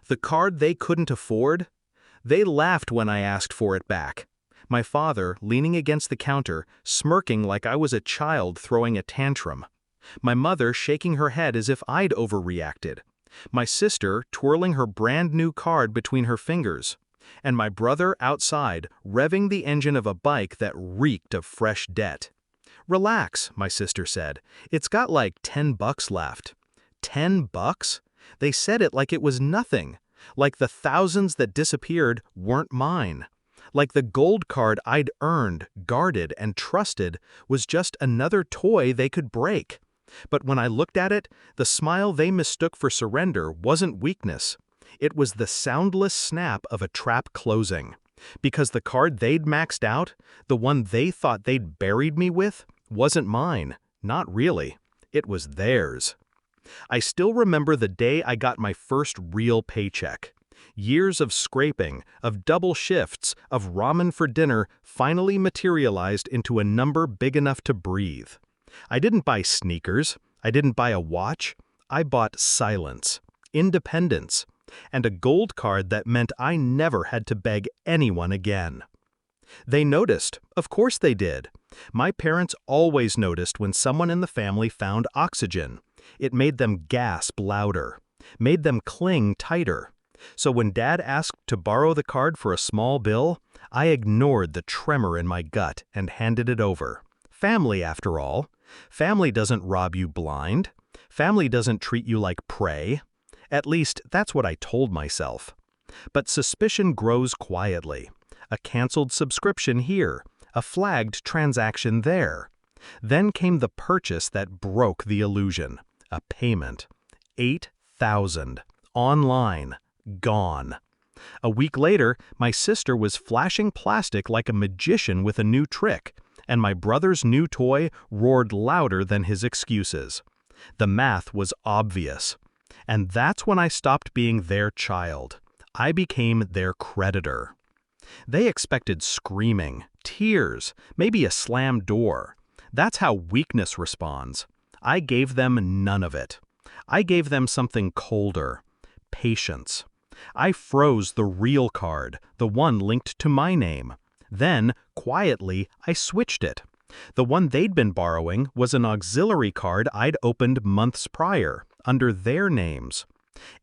The card they couldn't afford? They laughed when I asked for it back. My father, leaning against the counter, smirking like I was a child throwing a tantrum. My mother shaking her head as if I'd overreacted. My sister twirling her brand new card between her fingers. And my brother outside, revving the engine of a bike that reeked of fresh debt. "Relax," my sister said. "It's got like $10 left." $10? They said it like it was nothing. Like the thousands that disappeared weren't mine. Like the gold card I'd earned, guarded, and trusted was just another toy they could break. But when I looked at it, the smile they mistook for surrender wasn't weakness. It was the soundless snap of a trap closing. Because the card they'd maxed out, the one they thought they'd buried me with, wasn't mine. Not really. It was theirs. I still remember the day I got my first real paycheck. Years of scraping, of double shifts, of ramen for dinner finally materialized into a number big enough to breathe. I didn't buy sneakers. I didn't buy a watch. I bought silence, independence, and a gold card that meant I never had to beg anyone again. They noticed. Of course they did. My parents always noticed when someone in the family found oxygen. It made them gasp louder, made them cling tighter. So when Dad asked to borrow the card for a small bill, I ignored the tremor in my gut and handed it over. Family, after all. Family doesn't rob you blind. Family doesn't treat you like prey. At least, that's what I told myself. But suspicion grows quietly. A canceled subscription here, a flagged transaction there. Then came the purchase that broke the illusion. A payment. $8,000. Online. Gone. A week later, my sister was flashing plastic like a magician with a new trick, and my brother's new toy roared louder than his excuses. The math was obvious. And that's when I stopped being their child. I became their creditor. They expected screaming, tears, maybe a slammed door. That's how weakness responds. I gave them none of it. I gave them something colder. Patience. I froze the real card, the one linked to my name. Then, quietly, I switched it. The one they'd been borrowing was an auxiliary card I'd opened months prior, under their names.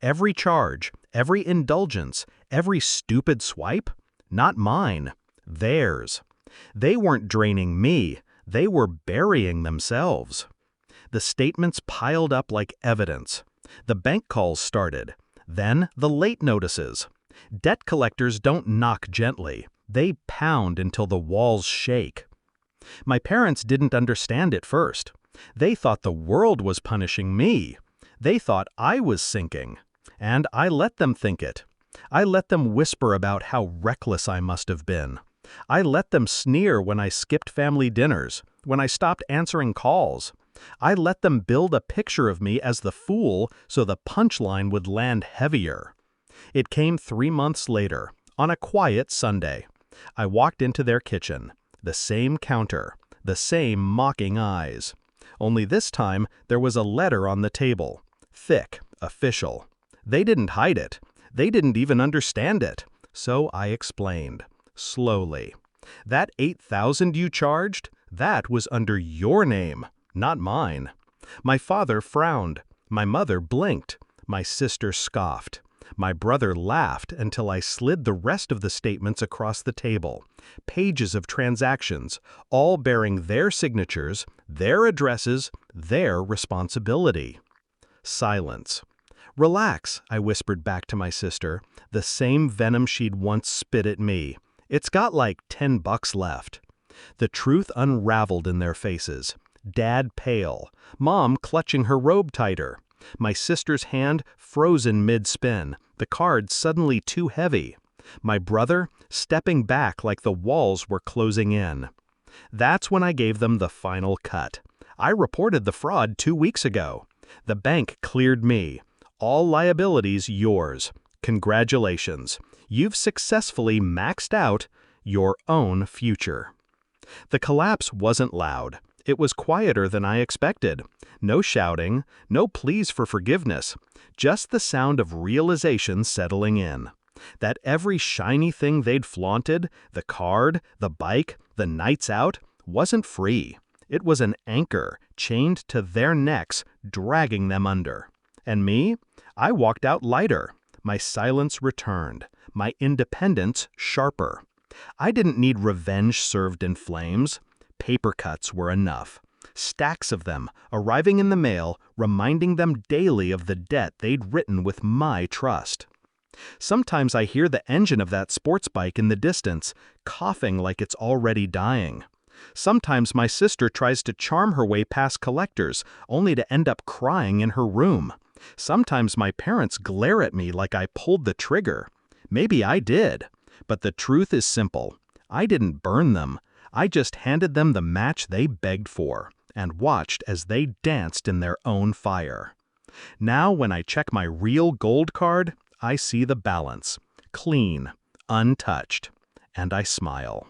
Every charge, every indulgence, every stupid swipe? Not mine. Theirs. They weren't draining me. They were burying themselves. The statements piled up like evidence. The bank calls started. Then the late notices. Debt collectors don't knock gently. They pound until the walls shake. My parents didn't understand it first. They thought the world was punishing me. They thought I was sinking. And I let them think it. I let them whisper about how reckless I must have been. I let them sneer when I skipped family dinners, when I stopped answering calls. I let them build a picture of me as the fool so the punchline would land heavier. It came 3 months later, on a quiet Sunday. I walked into their kitchen. The same counter, the same mocking eyes. Only this time, there was a letter on the table. Thick, official. They didn't hide it. They didn't even understand it. So I explained, slowly. That $8,000 you charged, that was under your name, not mine. My father frowned. My mother blinked. My sister scoffed. My brother laughed until I slid the rest of the statements across the table. Pages of transactions, all bearing their signatures, their addresses, their responsibility. Silence. "Relax," I whispered back to my sister, the same venom she'd once spit at me. "It's got like $10 left." The truth unraveled in their faces. Dad pale, Mom clutching her robe tighter. My sister's hand frozen mid-spin, the card suddenly too heavy. My brother stepping back like the walls were closing in. That's when I gave them the final cut. I reported the fraud 2 weeks ago. The bank cleared me. All liabilities yours. Congratulations. You've successfully maxed out your own future. The collapse wasn't loud. It was quieter than I expected. No shouting, no pleas for forgiveness, just the sound of realization settling in. That every shiny thing they'd flaunted, the card, the bike, the nights out, wasn't free. It was an anchor, chained to their necks, dragging them under. And me? I walked out lighter. My silence returned. My independence sharper. I didn't need revenge served in flames. Paper cuts were enough. Stacks of them, arriving in the mail, reminding them daily of the debt they'd written with my trust. Sometimes I hear the engine of that sports bike in the distance, coughing like it's already dying. Sometimes my sister tries to charm her way past collectors, only to end up crying in her room. Sometimes my parents glare at me like I pulled the trigger. Maybe I did. But the truth is simple. I didn't burn them. I just handed them the match they begged for, and watched as they danced in their own fire. Now when I check my real gold card, I see the balance. Clean, untouched, and I smile.